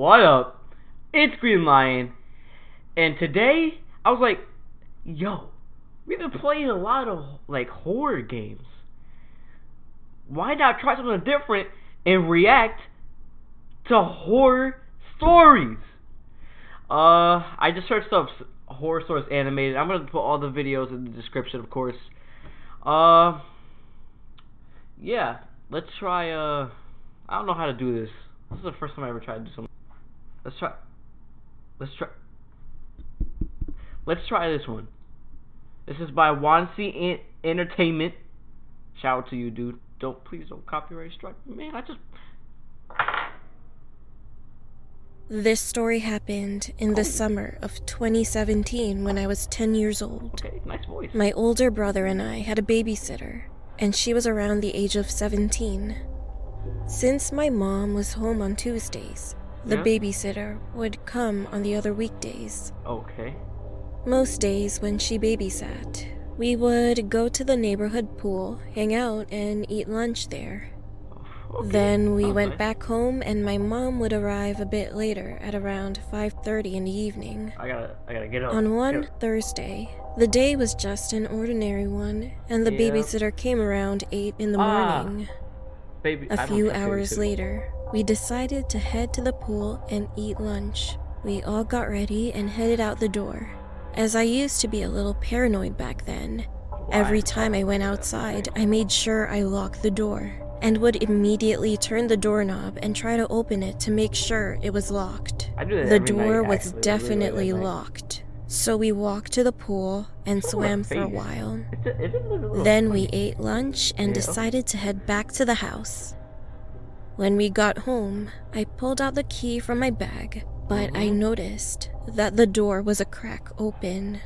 What up? It's GreenLION, and today I was like, yo, we've been playing a lot of like horror games. Why not try something different and react to horror stories? I just searched up horror stories animated. I'm gonna put all the videos in the description, of course. Yeah, let's try. I don't know how to do this. This is the first time I ever tried to do something. Let's try this one. This is by Wansi Entertainment. Shout out to you, dude. Please don't copyright strike me, man. This story happened in the summer of 2017 when I was 10 years old. Okay, nice voice. My older brother and I had a babysitter, and she was around the age of 17. Since my mom was home on Tuesdays, the babysitter would come on the other weekdays. Okay. Most days when she babysat, we would go to the neighborhood pool, hang out, and eat lunch there. Okay. Then we went back home, and my mom would arrive a bit later at around 5:30 in the evening. I gotta get up. On one Thursday, the day was just an ordinary one, and the babysitter came around 8 in the morning. A few hours later, we decided to head to the pool and eat lunch. We all got ready and headed out the door. As I used to be a little paranoid back then, every time I went outside, I made sure I locked the door, and would immediately turn the doorknob and try to open it to make sure it was locked. The door was definitely locked, so we walked to the pool and swam for a while. Then we ate lunch and decided to head back to the house. When we got home, I pulled out the key from my bag, but I noticed that the door was a crack open.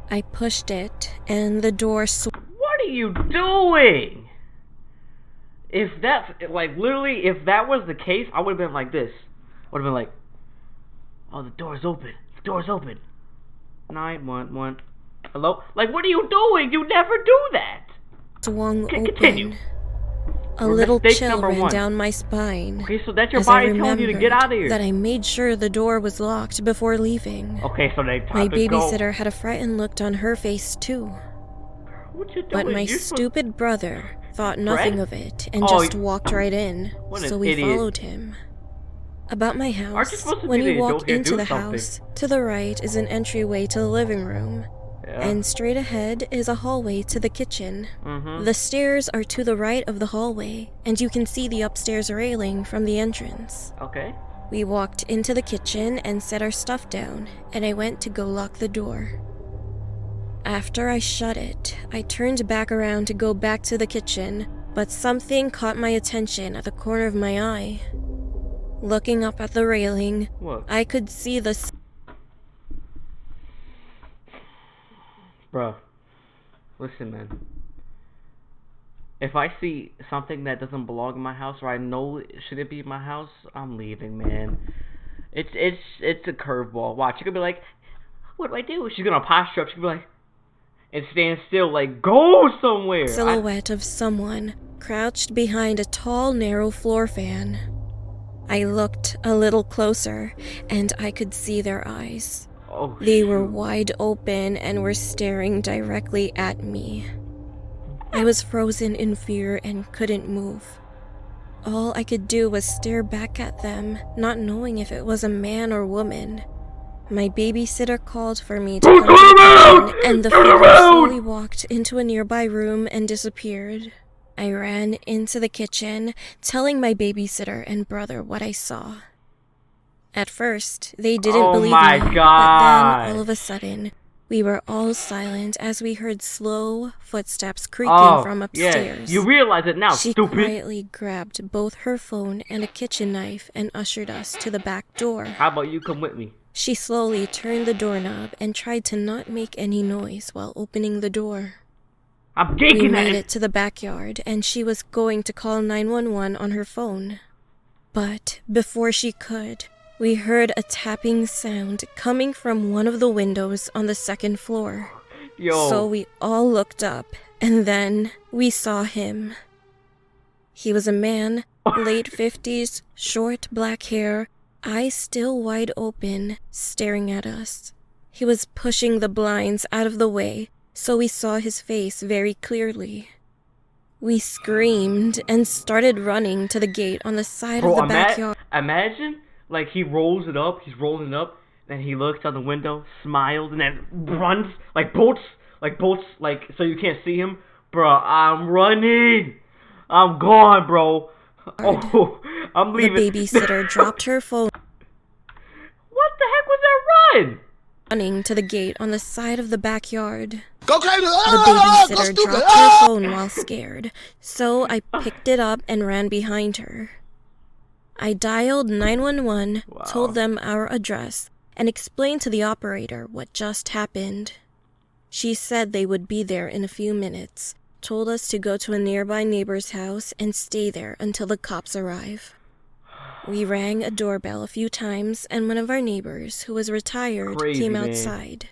I pushed it, and the door What are you doing? If that's, like, literally, if that was the case, I would have been like this. I would have been like, oh, the door's open. The door's open. 911. Hello? Like, what are you doing? You never do that. swung open. Continue. A little chill ran down my spine. Okay, so that's your body telling you to get out of here. That I made sure the door was locked before leaving. Okay, so they My babysitter had a frightened look on her face too. What you doing? But my stupid brother thought nothing of it and just walked right in, so we followed him. About my house, when you walk into the house, to the right is an entryway to the living room. And straight ahead is a hallway to the kitchen. The stairs are to the right of the hallway, and you can see the upstairs railing from the entrance. Okay. We walked into the kitchen and set our stuff down, and I went to go lock the door. After I shut it, I turned back around to go back to the kitchen, but something caught my attention at the corner of my eye. Looking up at the railing, I could see the... Bruh, listen, man. If I see something that doesn't belong in my house, or I know it shouldn't be in my house, I'm leaving, man. It's a curveball. Watch, you could be like, what do I do? She's gonna posture up. She could be like, and stand still, like, go somewhere. Silhouette of someone crouched behind a tall, narrow floor fan. I looked a little closer, and I could see their eyes. They were wide open and were staring directly at me. I was frozen in fear and couldn't move. All I could do was stare back at them, not knowing if it was a man or woman. My babysitter called for me to come to the kitchen, and the figure slowly walked into a nearby room and disappeared. I ran into the kitchen, telling my babysitter and brother what I saw. At first, they didn't believe me, but then, all of a sudden, we were all silent as we heard slow footsteps creaking from upstairs. You realize it now, She stupid. quietly grabbed both her phone and a kitchen knife and ushered us to the back door. How about you come with me? She slowly turned the doorknob and tried to not make any noise while opening the door. I'm We geeking made it to the backyard, and she was going to call 911 on her phone. But before she could, we heard a tapping sound coming from one of the windows on the second floor. So we all looked up, and then we saw him. He was a man, late 50s, short black hair, eyes still wide open, staring at us. He was pushing the blinds out of the way, so we saw his face very clearly. We screamed and started running to the gate on the side of the backyard. Imagine, like, he's rolling it up, then he looks out the window, smiles, and then runs, like bolts, so you can't see him. Bruh, I'm running! I'm gone, bro! Oh, I'm leaving. The babysitter dropped her phone. What the heck was that run? Running to the gate on the side of the backyard. Go crazy! The babysitter dropped her phone while scared, so I picked it up and ran behind her. I dialed 911, told them our address, and explained to the operator what just happened. She said they would be there in a few minutes, told us to go to a nearby neighbor's house and stay there until the cops arrive. We rang a doorbell a few times, and one of our neighbors, who was retired, came outside.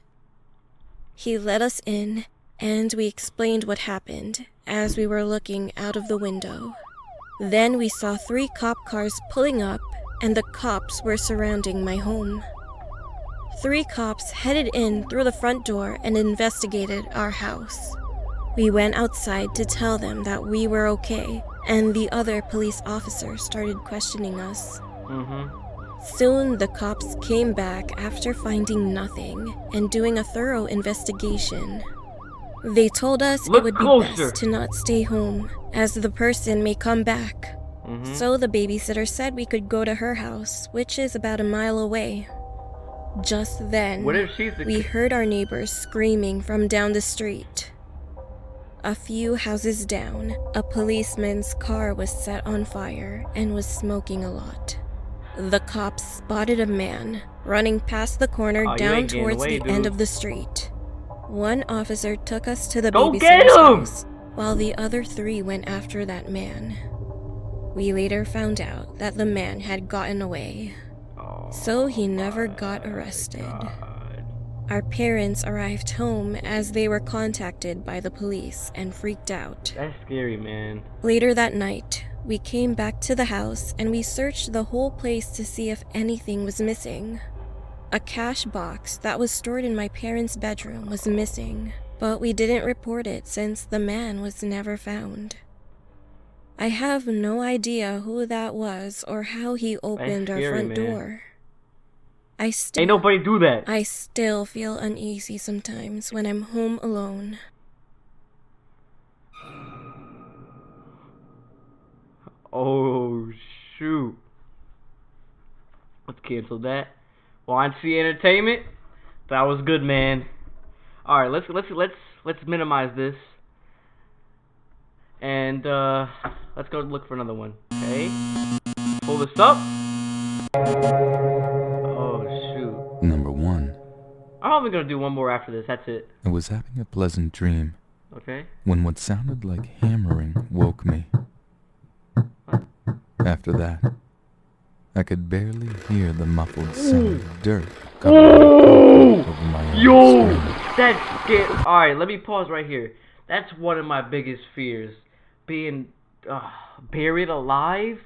He let us in, and we explained what happened as we were looking out of the window. Then we saw 3 cop cars pulling up, and the cops were surrounding my home. 3 cops headed in through the front door and investigated our house. We went outside to tell them that we were okay, and the other police officers started questioning us. Soon the cops came back after finding nothing and doing a thorough investigation. They told us it would be best to not stay home, as the person may come back. So the babysitter said we could go to her house, which is about a mile away. Just then, we heard our neighbors screaming from down the street. A few houses down, a policeman's car was set on fire and was smoking a lot. The cops spotted a man running past the corner down towards the end of the street. One officer took us to the babysitter's house, while the other 3 went after that man. We later found out that the man had gotten away, so he never got arrested. Our parents arrived home as they were contacted by the police and freaked out. That's scary, man. Later that night, we came back to the house and we searched the whole place to see if anything was missing. A cash box that was stored in my parents' bedroom was missing, but we didn't report it since the man was never found. I have no idea who that was or how he opened our front door. Ain't nobody do that. I still feel uneasy sometimes when I'm home alone. Oh shoot. Let's cancel that. YNC Entertainment. That was good, man. All right, let's minimize this. And let's go look for another one. Okay. Pull this up. Number 1. I'm only gonna do one more after this. That's it. I was having a pleasant dream. Okay. When what sounded like hammering woke me. After that, I could barely hear the muffled sound of dirt coming over my screen. That's scary. All right, let me pause right here. That's one of my biggest fears, being buried alive,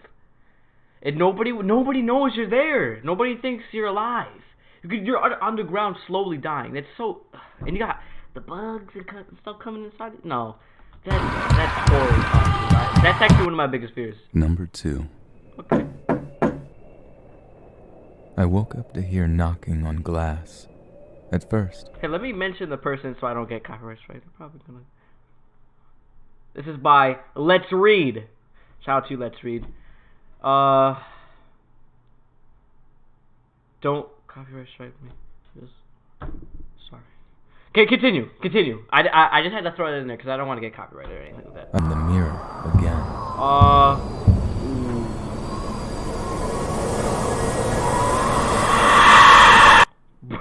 and nobody knows you're there. Nobody thinks you're alive. You're underground, slowly dying. That's so, and you got the bugs and stuff coming inside. No, that's horrible. Right? That's actually one of my biggest fears. Number 2. Okay. I woke up to hear knocking on glass. At first. Hey, let me mention the person so I don't get copyright strike. I'm probably gonna. This is by Let's Read. Shout out to you, Let's Read. Don't copyright strike me. Just sorry. Okay, continue. I just had to throw it in there because I don't want to get copyrighted or anything like that. On the mirror again.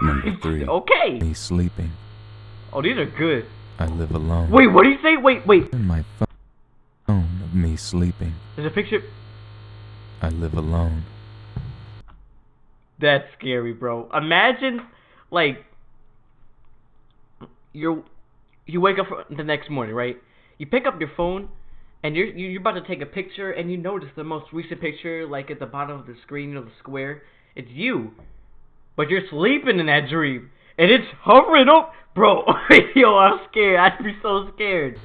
Number 3. Okay. Me sleeping. Oh, these are good. I live alone. Wait, what do you say? Wait. In my phone of me sleeping. There's a picture. I live alone. That's scary, bro. Imagine, like, you wake up the next morning, right? You pick up your phone, and you're about to take a picture, and you notice the most recent picture, like at the bottom of the screen, the square, It's you. But you're sleeping in that dream. And it's hovering up. Bro, yo, I'm scared. I'd be so scared.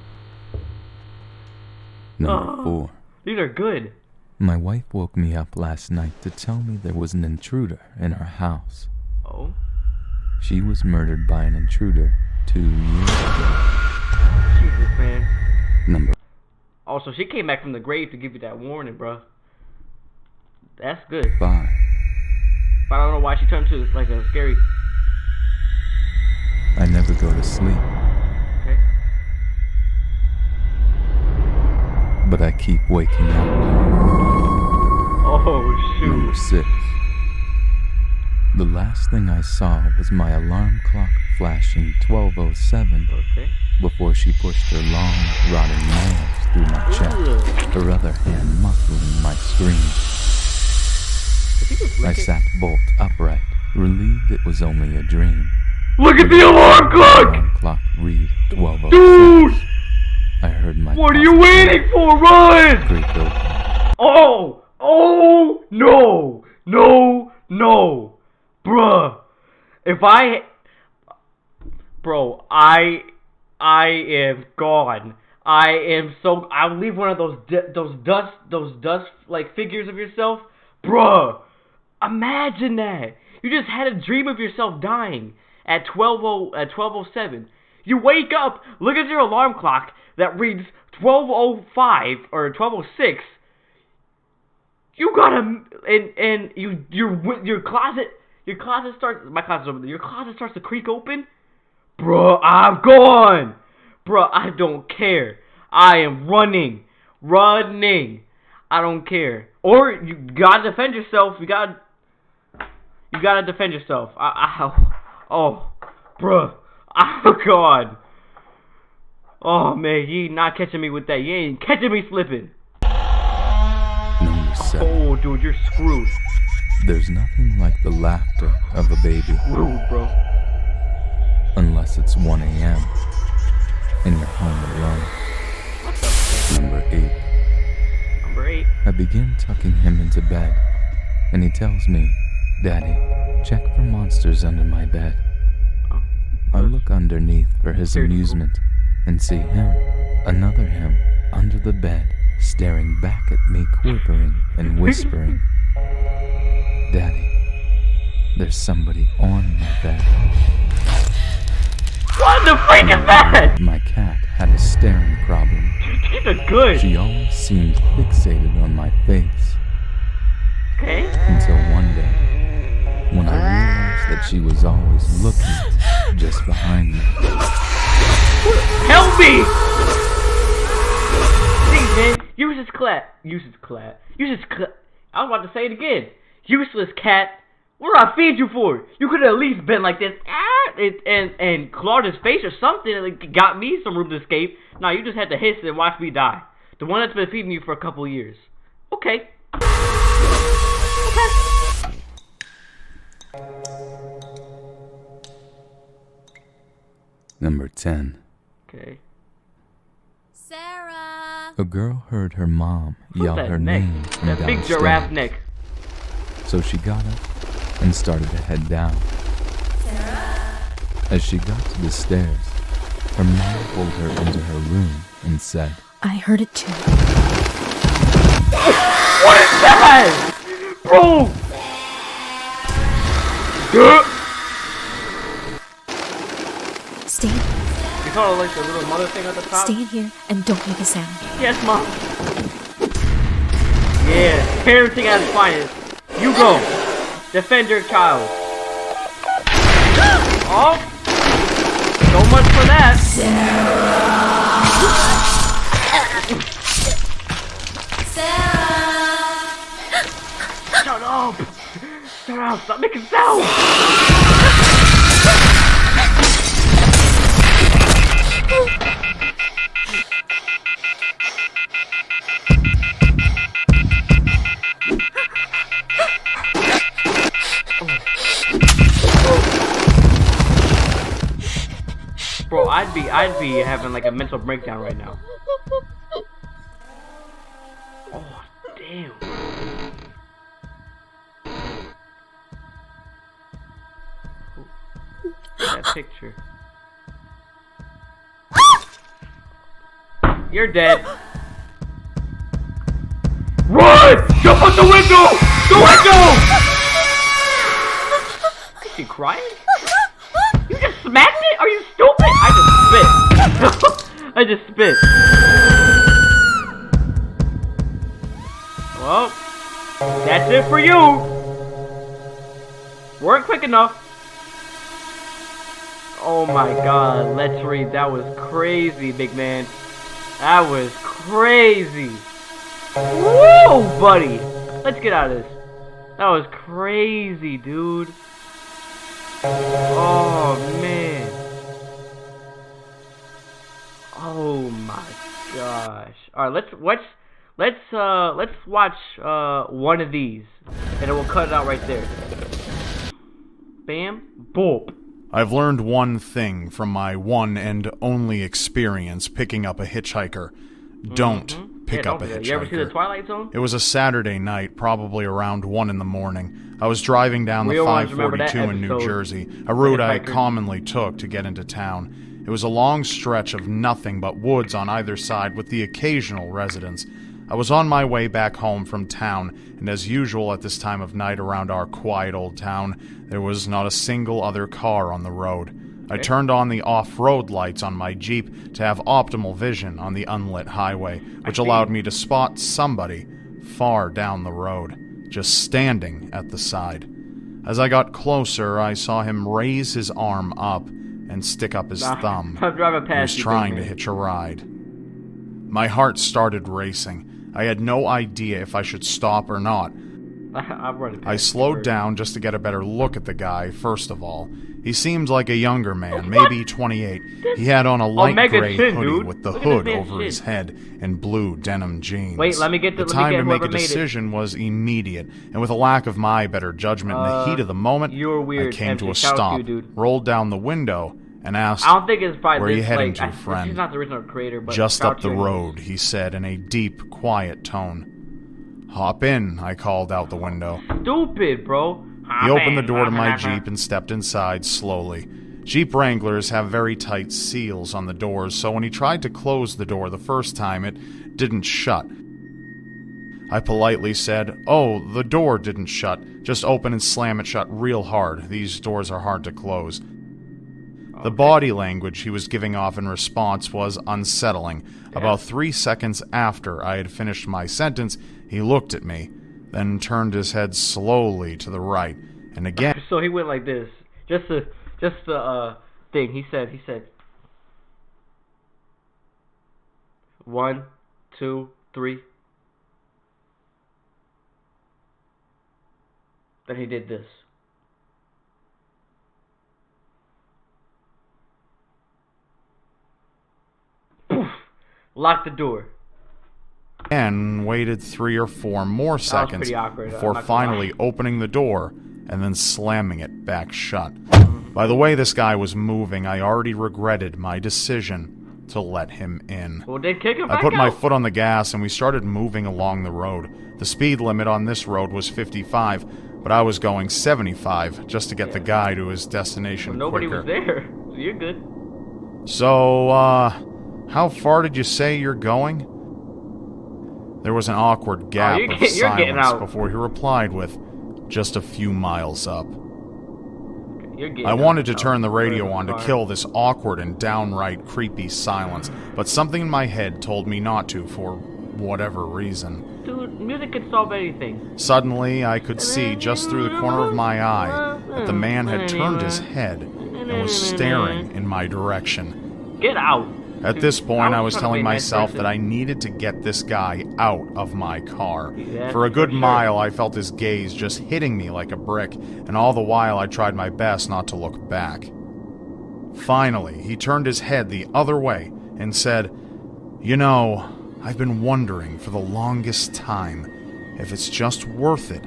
Number 4. These are good. My wife woke me up last night to tell me there was an intruder in our house. Oh? She was murdered by an intruder 2 years ago. Jesus, man. Number. Also, she came back from the grave to give you that warning, bro. That's good. 5. But I don't know why she turned to like a scary... I never go to sleep. Okay. But I keep waking up. Oh, shoot. Number 6. The last thing I saw was my alarm clock flashing 12:07 Okay. before she pushed her long, rotting nails through my chest, her other hand muffling my scream. I sat bolt upright, relieved it was only a dream. Look at the alarm clock! Alarm clock read 12:06. Dude! I heard my. What are you waiting for? Run! Creak open. Oh! Oh! No! No! No! Bruh! If I... Bro, I am gone. I am so... I'll leave one of those dust like figures of yourself. Bruh! Imagine that! You just had a dream of yourself dying at 12:07. You wake up, look at your alarm clock that reads 12:05 or 12:06. You gotta and your closet starts. My closet's over there. Your closet starts to creak open. Bruh, I'm gone. Bruh, I don't care. I am running. I don't care. Or you gotta defend yourself. You gotta defend yourself. Oh, bruh. Oh, God. Oh, man, you ain't not catching me with that. You ain't catching me slipping. Number 7. Oh, dude, you're screwed. There's nothing like the laughter of a baby. Screwed, bro. Unless it's 1 a.m. and you're home alone. Number 8. Number 8. I begin tucking him into bed, and he tells me, "Daddy, check for monsters under my bed." I look underneath for his amusement and see him, another him, under the bed, staring back at me, quivering and whispering, "Daddy, there's somebody on my bed." What the freak is that? My cat had a staring problem. These are good. She always seemed fixated on my face. Okay. Until one day, when I realized that she was always looking just behind me. Help me! Please, man. Useless cat. I was about to say it again. Useless cat. What did I feed you for? You could have at least been like this, and clawed his face or something, and like, got me some room to escape. Nah, you just had to hiss and watch me die. The one that's been feeding you for a couple of years. Okay. Number 10. Okay. Sarah! A girl heard her mom yell her name from that big downstairs. giraffe neck. So she got up and started to head down. Sarah? As she got to the stairs, her mom pulled her into her room and said, I heard it too. What is that? Bro! Stay. You saw like the little mother thing at the top? Stay in here and don't make a sound. Yes, Mom. Yeah, parenting at its finest. You go. Defend your child. Oh. So much for that. Sarah! Shut up. Shut up. Stop making sound. Bro, I'd be having like a mental breakdown right now. Oh, damn. That picture. You're dead. Run! Jump out the window! The window! Is she crying? You just smacked it? Are you stupid? I just spit. I just spit. Well, that's it for you. Weren't quick enough. Oh my god, let's read. That was crazy, big man. That was crazy. Whoa, buddy. Let's get out of this. That was crazy, dude. Oh man. Oh my gosh. All right, let's watch one of these, and then we'll cut it out right there. Bam, boop. I've learned one thing from my one and only experience picking up a hitchhiker. Don't pick up a hitchhiker. You ever see the Twilight Zone? It was a Saturday night, probably around 1 in the morning. I was driving down the 542 in New Jersey, a route I commonly took to get into town. It was a long stretch of nothing but woods on either side with the occasional residence. I was on my way back home from town, and as usual at this time of night around our quiet old town, there was not a single other car on the road. I turned on the off-road lights on my Jeep to have optimal vision on the unlit highway, which allowed me to spot somebody far down the road, just standing at the side. As I got closer, I saw him raise his arm up and stick up his thumb. He was trying to hitch a ride. My heart started racing. I had no idea if I should stop or not. I slowed down just to get a better look at the guy, first of all. He seemed like a younger man, maybe 28. He had on a light gray hoodie with the hood over his head and blue denim jeans. Wait, let me get the time to make a decision was immediate, and with a lack of my better judgment in the heat of the moment, I came to a stop, rolled down the window, and asked, I don't think it's probably "Where are you heading to, friend?" He's not the original creator, but "Just up the road," he said in a deep, quiet tone. "Hop in," I called out the window. Stupid, bro. He opened the door to my Jeep and stepped inside slowly. Jeep Wranglers have very tight seals on the doors, so when he tried to close the door the first time, it didn't shut. I politely said, "Oh, the door didn't shut. Just open and slam it shut real hard. These doors are hard to close." The body language he was giving off in response was unsettling. About 3 seconds after I had finished my sentence, he looked at me, then turned his head slowly to the right, and again... So he went like this. Just the thing. He said... 1, 2, 3. Then he did this. Locked the door. And waited 3 or 4 more seconds before finally opening the door and then slamming it back shut. By the way this guy was moving, I already regretted my decision to let him in. Well, then kick him back I put out. my foot on the gas and we started moving along the road. The speed limit on this road was 55, but I was going 75 just to get the guy to his destination Nobody quicker. was there, so you're good. So, how far did you say you're going? There was an awkward gap of silence before he replied with, "Just a few miles up." I wanted to turn the radio on to kill this awkward and downright creepy silence, but something in my head told me not to for whatever reason. Dude, music can solve anything. Suddenly, I could see just through the corner of my eye that the man had turned his head and was staring in my direction. Get out! At this point, I was telling myself that I needed to get this guy out of my car. For a good mile, I felt his gaze just hitting me like a brick, and all the while I tried my best not to look back. Finally, he turned his head the other way and said, "You know, I've been wondering for the longest time if it's just worth it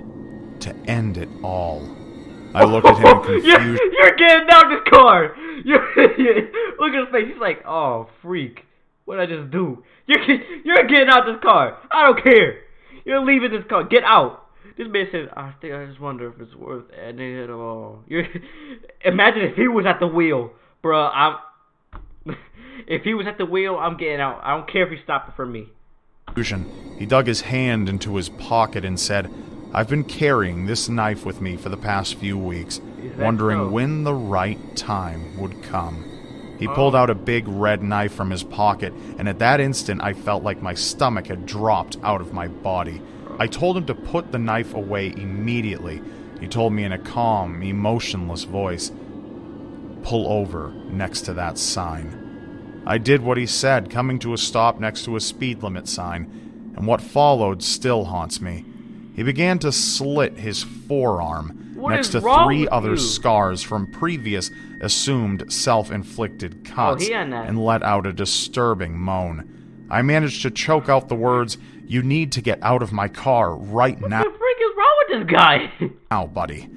to end it all." I looked at him in confusion. You're getting out this car! Look at his face. He's like, "Oh, freak. What did I just do?" You're getting out this car. I don't care. You're leaving this car. Get out. This man said, I just wonder if it's worth ending it all. Imagine if he was at the wheel, bruh. If he was at the wheel, I'm getting out. I don't care if he stopped it for me. He dug his hand into his pocket and said, I've been carrying this knife with me for the past few weeks, wondering when the right time would come. He pulled out a big red knife from his pocket, and at that instant I felt like my stomach had dropped out of my body. I told him to put the knife away immediately. He told me in a calm, emotionless voice, pull over next to that sign. I did what he said, coming to a stop next to a speed limit sign, and what followed still haunts me. He began to slit his forearm next to 3 other scars from previous assumed self-inflicted cuts and let out a disturbing moan. I managed to choke out the words, you need to get out of my car right now. What the freak is wrong with this guy? Now, buddy.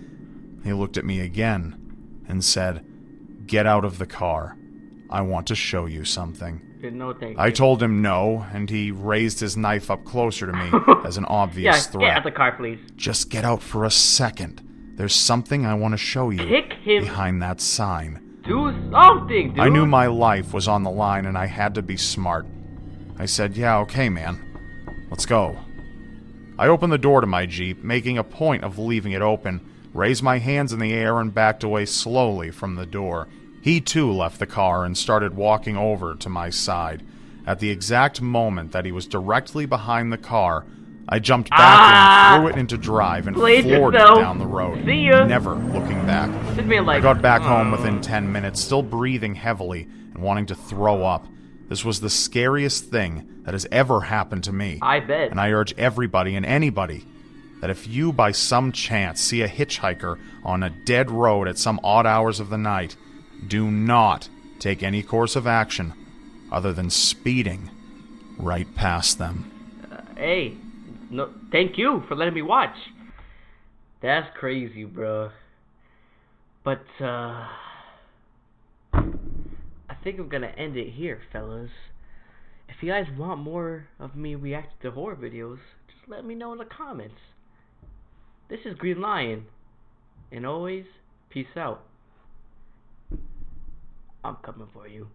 He looked at me again and said, get out of the car. I want to show you something. No, thank you. I told him no, and he raised his knife up closer to me as an obvious threat. Get out of the car, please. Just get out for a second. There's something I want to show you behind that sign. Do something, dude. I knew my life was on the line and I had to be smart. I said, yeah, okay, man. Let's go. I opened the door to my Jeep, making a point of leaving it open, raised my hands in the air and backed away slowly from the door. He too left the car and started walking over to my side. At the exact moment that he was directly behind the car, I jumped back in, threw it into drive, and floored it down the road, never looking back. I got back home within 10 minutes, still breathing heavily and wanting to throw up. This was the scariest thing that has ever happened to me. I bet. And I urge everybody and anybody that if you by some chance see a hitchhiker on a dead road at some odd hours of the night, do not take any course of action other than speeding right past them. Hey, no, thank you for letting me watch. That's crazy, bro. But, I think I'm gonna end it here, fellas. If you guys want more of me reacting to horror videos, just let me know in the comments. This is GreenLION, and always, peace out. I'm coming for you.